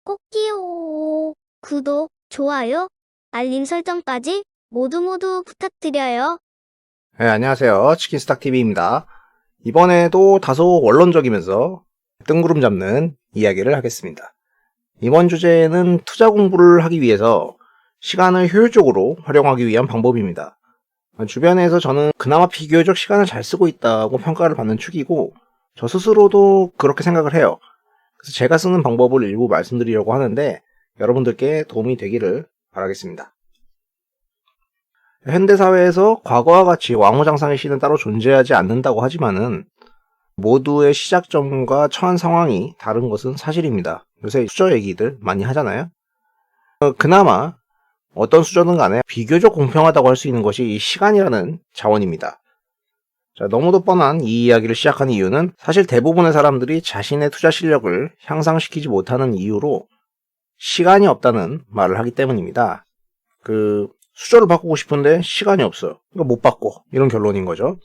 꼭지요. 구독, 좋아요, 알림 설정까지 모두 부탁드려요. 네, 안녕하세요. 치킨스탁TV입니다. 이번에도 다소 원론적이면서 뜬구름 잡는 이야기를 하겠습니다. 이번 주제는 투자 공부를 하기 위해서 시간을 효율적으로 활용하기 위한 방법입니다. 주변에서 저는 그나마 비교적 시간을 잘 쓰고 있다고 평가를 받는 축이고, 저 스스로도 그렇게 생각을 해요. 그래서 제가 쓰는 방법을 일부 말씀드리려고 하는데 여러분들께 도움이 되기를 바라겠습니다. 현대사회에서 과거와 같이 왕후장상의 시는 따로 존재하지 않는다고 하지만은 모두의 시작점과 처한 상황이 다른 것은 사실입니다. 요새 수저 얘기들 많이 하잖아요. 그나마 어떤 수저든 간에 비교적 공평하다고 할 수 있는 것이 이 시간이라는 자원입니다. 자, 너무도 뻔한 이 이야기를 시작한 이유는 사실 대부분의 사람들이 자신의 투자 실력을 향상시키지 못하는 이유로 시간이 없다는 말을 하기 때문입니다. 수저를 바꾸고 싶은데 시간이 없어. 그러니까 못 바꿔. 이런 결론인 거죠.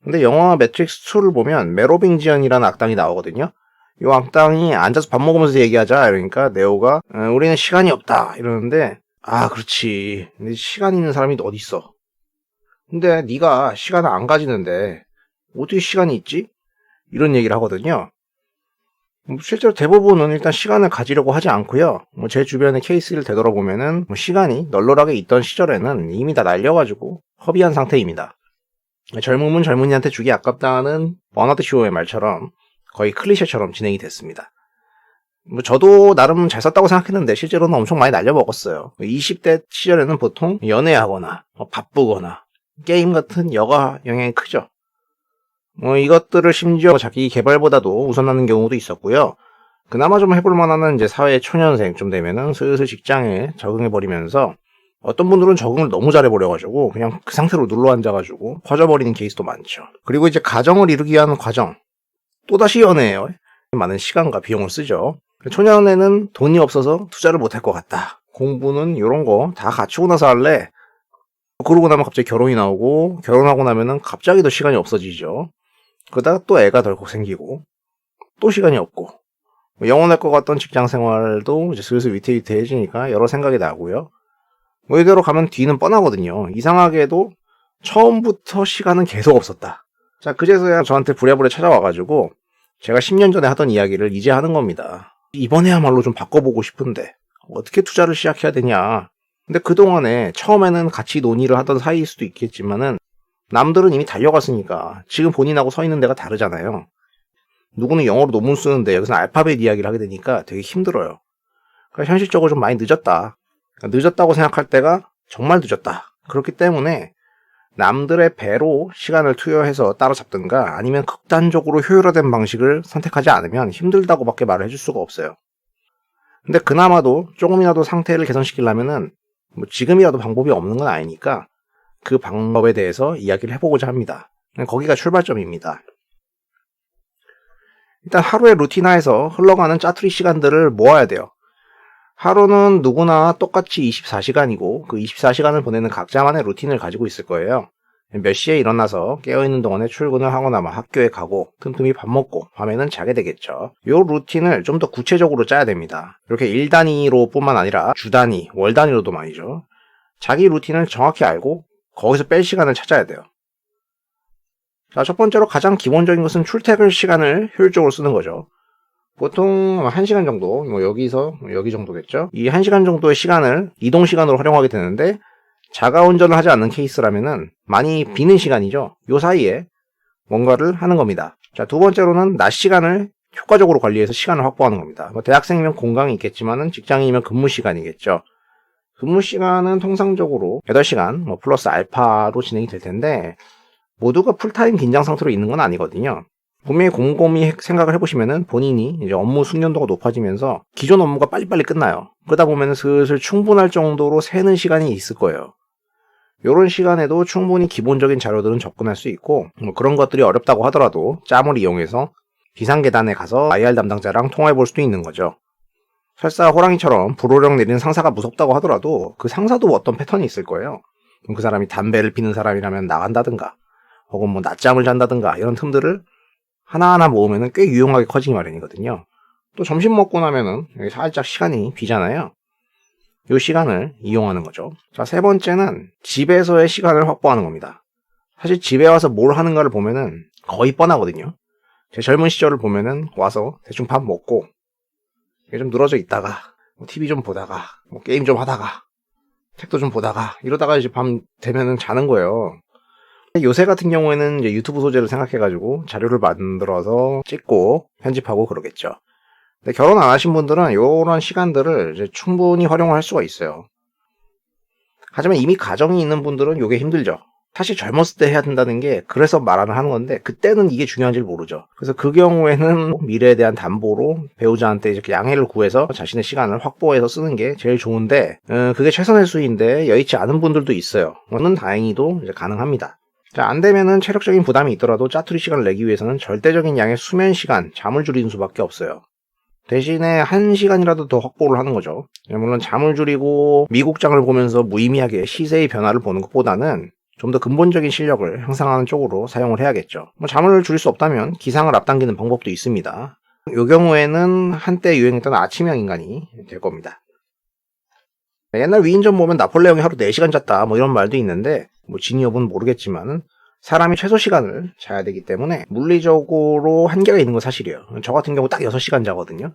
근데 영화 매트릭스 2를 보면 메로빙지언이라는 악당이 나오거든요. 이 악당이 앉아서 밥 먹으면서 얘기하자. 이러니까 네오가 우리는 시간이 없다. 이러는데 그렇지. 근데 시간 있는 사람이 어디 있어. 근데 네가 시간을 안 가지는데 어떻게 시간이 있지? 이런 얘기를 하거든요. 실제로 대부분은 일단 시간을 가지려고 하지 않고요. 제 주변의 케이스를 되돌아보면은 시간이 널널하게 있던 시절에는 이미 다 날려가지고 허비한 상태입니다. 젊음은 젊은이한테 주기 아깝다는 버나드 쇼의 말처럼 거의 클리셰처럼 진행이 됐습니다. 저도 나름 잘 썼다고 생각했는데 실제로는 엄청 많이 날려먹었어요. 20대 시절에는 보통 연애하거나 바쁘거나 게임 같은 여가 영향이 크죠. 이것들을 심지어 자기 개발보다도 우선하는 경우도 있었고요. 그나마 좀 해볼 만한 이제 사회 초년생 좀 되면은 슬슬 직장에 적응해버리면서 어떤 분들은 적응을 너무 잘해버려가지고 그냥 그 상태로 눌러 앉아가지고 퍼져버리는 케이스도 많죠. 그리고 이제 가정을 이루기 위한 과정. 또다시 연애예요. 많은 시간과 비용을 쓰죠. 초년에는 돈이 없어서 투자를 못할 것 같다. 공부는 이런 거 다 갖추고 나서 할래. 그러고 나면 갑자기 결혼이 나오고 결혼하고 나면은 갑자기 더 시간이 없어지죠. 그러다가 또 애가 덜컥 생기고 또 시간이 없고 영원할 것 같던 직장 생활도 이제 슬슬 위태위태해지니까 여러 생각이 나고요. 이대로 가면 뒤는 뻔하거든요. 이상하게도 처음부터 시간은 계속 없었다. 자, 그제서야 저한테 부랴부랴 찾아와가지고 제가 10년 전에 하던 이야기를 이제 하는 겁니다. 이번에야말로 좀 바꿔보고 싶은데 어떻게 투자를 시작해야 되냐. 근데 그동안에 처음에는 같이 논의를 하던 사이일 수도 있겠지만은 남들은 이미 달려갔으니까 지금 본인하고 서 있는 데가 다르잖아요. 누구는 영어로 논문 쓰는데 여기서 알파벳 이야기를 하게 되니까 되게 힘들어요. 그러니까 현실적으로 좀 많이 늦었다. 늦었다고 생각할 때가 정말 늦었다. 그렇기 때문에 남들의 배로 시간을 투여해서 따라잡든가 아니면 극단적으로 효율화된 방식을 선택하지 않으면 힘들다고밖에 말을 해줄 수가 없어요. 근데 그나마도 조금이라도 상태를 개선시키려면은 지금이라도 방법이 없는 건 아니니까 그 방법에 대해서 이야기를 해보고자 합니다. 거기가 출발점입니다. 일단 하루의 루틴화에서 흘러가는 짜투리 시간들을 모아야 돼요. 하루는 누구나 똑같이 24시간이고 그 24시간을 보내는 각자만의 루틴을 가지고 있을 거예요. 몇 시에 일어나서 깨어있는 동안에 출근을 하거나 학교에 가고 틈틈이 밥 먹고 밤에는 자게 되겠죠. 이 루틴을 좀 더 구체적으로 짜야 됩니다. 이렇게 일 단위로 뿐만 아니라 주 단위, 월 단위로도 말이죠. 자기 루틴을 정확히 알고 거기서 뺄 시간을 찾아야 돼요. 자, 첫 번째로 가장 기본적인 것은 출퇴근 시간을 효율적으로 쓰는 거죠. 보통 1시간 정도, 여기서 여기 정도겠죠. 이 1시간 정도의 시간을 이동 시간으로 활용하게 되는데 자가 운전을 하지 않는 케이스라면은 많이 비는 시간이죠. 요 사이에 뭔가를 하는 겁니다. 자, 두 번째로는 낮 시간을 효과적으로 관리해서 시간을 확보하는 겁니다. 대학생이면 공강이 있겠지만은 직장인이면 근무 시간이겠죠. 근무 시간은 통상적으로 8시간 플러스 알파로 진행이 될 텐데 모두가 풀타임 긴장 상태로 있는 건 아니거든요. 분명히 곰곰이 생각을 해보시면은 본인이 이제 업무 숙련도가 높아지면서 기존 업무가 빨리빨리 끝나요. 그러다 보면은 슬슬 충분할 정도로 새는 시간이 있을 거예요. 이런 시간에도 충분히 기본적인 자료들은 접근할 수 있고 그런 것들이 어렵다고 하더라도 짬을 이용해서 비상계단에 가서 IR 담당자랑 통화해 볼 수도 있는 거죠. 설사 호랑이처럼 불호령 내리는 상사가 무섭다고 하더라도 그 상사도 어떤 패턴이 있을 거예요. 그럼 그 사람이 담배를 피는 사람이라면 나간다든가 혹은 낮잠을 잔다든가 이런 틈들을 하나하나 모으면 꽤 유용하게 커지기 마련이거든요. 또 점심 먹고 나면은 여기 살짝 시간이 비잖아요. 이 시간을 이용하는 거죠. 자, 세 번째는 집에서의 시간을 확보하는 겁니다. 사실 집에 와서 뭘 하는가를 보면은 거의 뻔하거든요. 제 젊은 시절을 보면은 와서 대충 밥 먹고 좀 늘어져 있다가 TV 좀 보다가 게임 좀 하다가 책도 좀 보다가 이러다가 이제 밤 되면은 자는 거예요. 요새 같은 경우에는 이제 유튜브 소재를 생각해가지고 자료를 만들어서 찍고 편집하고 그러겠죠. 근데 결혼 안 하신 분들은 이런 시간들을 이제 충분히 활용을 할 수가 있어요. 하지만 이미 가정이 있는 분들은 이게 힘들죠. 사실 젊었을 때 해야 된다는 게 그래서 말을 하는 건데 그때는 이게 중요한지를 모르죠. 그래서 그 경우에는 미래에 대한 담보로 배우자한테 이렇게 양해를 구해서 자신의 시간을 확보해서 쓰는 게 제일 좋은데 그게 최선의 수인데 여의치 않은 분들도 있어요. 그거는 다행히도 이제 가능합니다. 자, 안 되면은 체력적인 부담이 있더라도 짜투리 시간을 내기 위해서는 절대적인 양의 수면 시간, 잠을 줄이는 수밖에 없어요. 대신에 1시간이라도 더 확보를 하는 거죠. 물론 잠을 줄이고 미국장을 보면서 무의미하게 시세의 변화를 보는 것보다는 좀 더 근본적인 실력을 향상하는 쪽으로 사용을 해야겠죠. 잠을 줄일 수 없다면 기상을 앞당기는 방법도 있습니다. 이 경우에는 한때 유행했던 아침형 인간이 될 겁니다. 옛날 위인전 보면 나폴레옹이 하루 4시간 잤다 이런 말도 있는데 진위 여부는 모르겠지만 사람이 최소 시간을 자야 되기 때문에 물리적으로 한계가 있는 건 사실이에요. 저 같은 경우 딱 6시간 자거든요.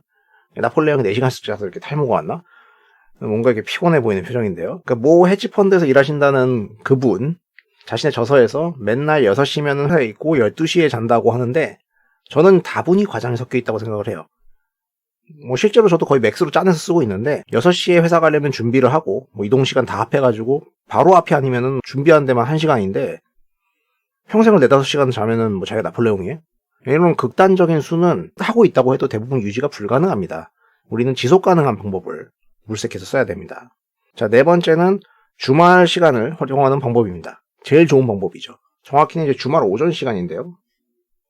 나폴레옹이 4시간씩 자서 이렇게 탈모가 왔나? 뭔가 이렇게 피곤해 보이는 표정인데요. 그러니까 모 헤지펀드에서 일하신다는 그분 자신의 저서에서 맨날 6시면 회사에 있고 12시에 잔다고 하는데 저는 다분히 과장이 섞여 있다고 생각을 해요. 실제로 저도 거의 맥스로 짜내서 쓰고 있는데 6시에 회사 가려면 준비를 하고 이동시간 다 합해가지고 바로 앞이 아니면은 준비하는 데만 1시간인데 평생을 4-5시간 자면은 자기가 나폴레옹이에요? 이런 극단적인 수는 하고 있다고 해도 대부분 유지가 불가능합니다. 우리는 지속 가능한 방법을 물색해서 써야 됩니다. 자, 네 번째는 주말 시간을 활용하는 방법입니다. 제일 좋은 방법이죠. 정확히는 이제 주말 오전 시간인데요.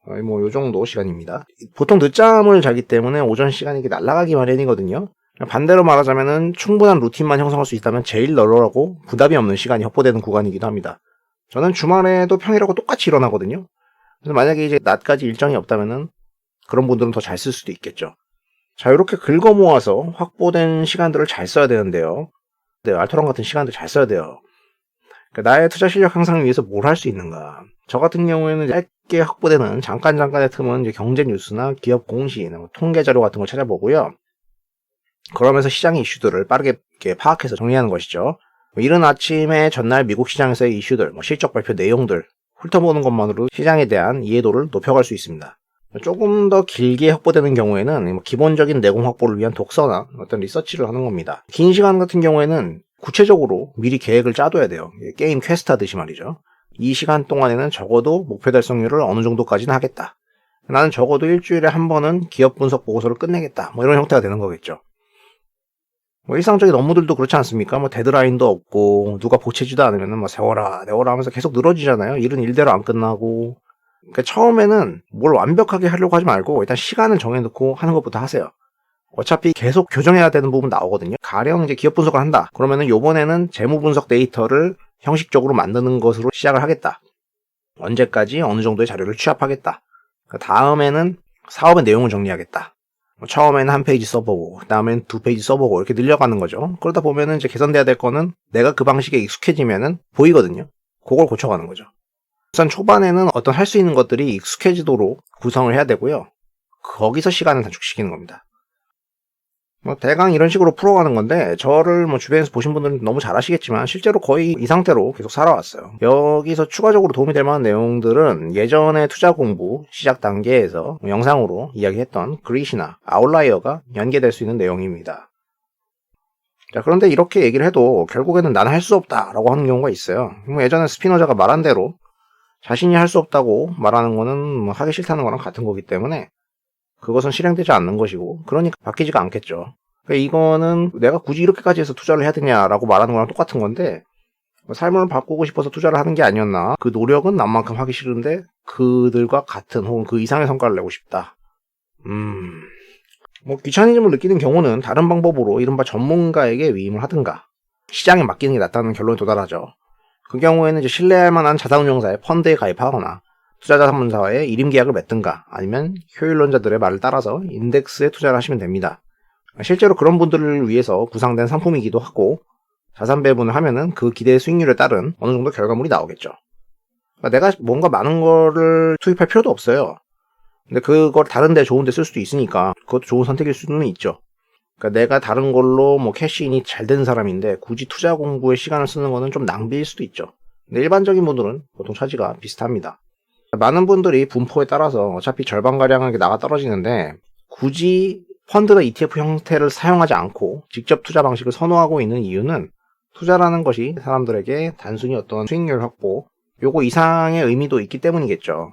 요 정도 시간입니다. 보통 늦잠을 자기 때문에 오전 시간이 날아가기 마련이거든요. 반대로 말하자면은 충분한 루틴만 형성할 수 있다면 제일 널널하고 부담이 없는 시간이 확보되는 구간이기도 합니다. 저는 주말에도 평일하고 똑같이 일어나거든요. 그래서 만약에 이제 낮까지 일정이 없다면은 그런 분들은 더 잘 쓸 수도 있겠죠. 자, 이렇게 긁어 모아서 확보된 시간들을 잘 써야 되는데요. 네, 알토란 같은 시간들 잘 써야 돼요. 그러니까 나의 투자 실력 향상을 위해서 뭘 할 수 있는가. 저 같은 경우에는 짧게 확보되는 잠깐의 틈은 이제 경제 뉴스나 기업 공시, 통계 자료 같은 걸 찾아보고요. 그러면서 시장의 이슈들을 빠르게 파악해서 정리하는 것이죠. 이른 아침에 전날 미국 시장에서의 이슈들, 실적 발표 내용들 훑어보는 것만으로 시장에 대한 이해도를 높여갈 수 있습니다. 조금 더 길게 확보되는 경우에는 기본적인 내공 확보를 위한 독서나 어떤 리서치를 하는 겁니다. 긴 시간 같은 경우에는 구체적으로 미리 계획을 짜둬야 돼요. 게임 퀘스트 하듯이 말이죠. 이 시간 동안에는 적어도 목표 달성률을 어느 정도까지는 하겠다. 나는 적어도 일주일에 한 번은 기업 분석 보고서를 끝내겠다. 이런 형태가 되는 거겠죠. 일상적인 업무들도 그렇지 않습니까? 데드라인도 없고 누가 보채지도 않으면 세워라 내워라 하면서 계속 늘어지잖아요. 일은 일대로 안 끝나고. 그러니까 처음에는 뭘 완벽하게 하려고 하지 말고 일단 시간을 정해놓고 하는 것부터 하세요. 어차피 계속 교정해야 되는 부분 나오거든요. 가령 이제 기업 분석을 한다. 그러면은 요번에는 재무 분석 데이터를 형식적으로 만드는 것으로 시작을 하겠다. 언제까지 어느 정도의 자료를 취합하겠다. 다음에는 사업의 내용을 정리하겠다. 처음에는 한 페이지 써보고, 그 다음엔 2페이지 써보고, 이렇게 늘려가는 거죠. 그러다 보면은 이제 개선돼야 될 거는 내가 그 방식에 익숙해지면은 보이거든요. 그걸 고쳐가는 거죠. 우선 초반에는 어떤 할 수 있는 것들이 익숙해지도록 구성을 해야 되고요. 거기서 시간을 단축시키는 겁니다. 대강 이런 식으로 풀어가는 건데, 저를 주변에서 보신 분들은 너무 잘 아시겠지만, 실제로 거의 이 상태로 계속 살아왔어요. 여기서 추가적으로 도움이 될 만한 내용들은 예전에 투자 공부 시작 단계에서 영상으로 이야기했던 그릿이나 아웃라이어가 연계될 수 있는 내용입니다. 자, 그런데 이렇게 얘기를 해도 결국에는 나는 할 수 없다라고 하는 경우가 있어요. 예전에 스피노자가 말한 대로 자신이 할 수 없다고 말하는 거는 하기 싫다는 거랑 같은 거기 때문에 그것은 실행되지 않는 것이고, 그러니까 바뀌지가 않겠죠. 그러니까 이거는 내가 굳이 이렇게까지 해서 투자를 해야 되냐라고 말하는 거랑 똑같은 건데, 삶을 바꾸고 싶어서 투자를 하는 게 아니었나, 그 노력은 남만큼 하기 싫은데 그들과 같은 혹은 그 이상의 성과를 내고 싶다. 귀차니즘을 느끼는 경우는 다른 방법으로 이른바 전문가에게 위임을 하든가 시장에 맡기는 게 낫다는 결론에 도달하죠. 그 경우에는 이제 신뢰할 만한 자산운용사의 펀드에 가입하거나 투자자 상문사와의 일임 계약을 맺든가 아니면 효율론자들의 말을 따라서 인덱스에 투자를 하시면 됩니다. 실제로 그런 분들을 위해서 구상된 상품이기도 하고 자산 배분을 하면은 그 기대 수익률에 따른 어느 정도 결과물이 나오겠죠. 그러니까 내가 뭔가 많은 거를 투입할 필요도 없어요. 근데 그걸 다른 데 좋은 데 쓸 수도 있으니까 그것도 좋은 선택일 수는 있죠. 그러니까 내가 다른 걸로 뭐 캐시인이 잘 된 사람인데 굳이 투자 공부에 시간을 쓰는 거는 좀 낭비일 수도 있죠. 근데 일반적인 분들은 보통 차지가 비슷합니다. 많은 분들이 분포에 따라서 어차피 절반가량하게 나가 떨어지는데 굳이 펀드나 ETF 형태를 사용하지 않고 직접 투자 방식을 선호하고 있는 이유는 투자라는 것이 사람들에게 단순히 어떤 수익률 확보 요거 이상의 의미도 있기 때문이겠죠.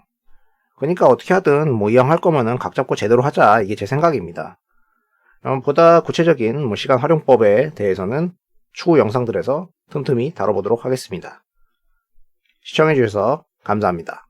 그러니까 어떻게 하든 뭐 이왕 할 거면은 각 잡고 제대로 하자, 이게 제 생각입니다. 보다 구체적인 시간 활용법에 대해서는 추후 영상들에서 틈틈이 다뤄보도록 하겠습니다. 시청해주셔서 감사합니다.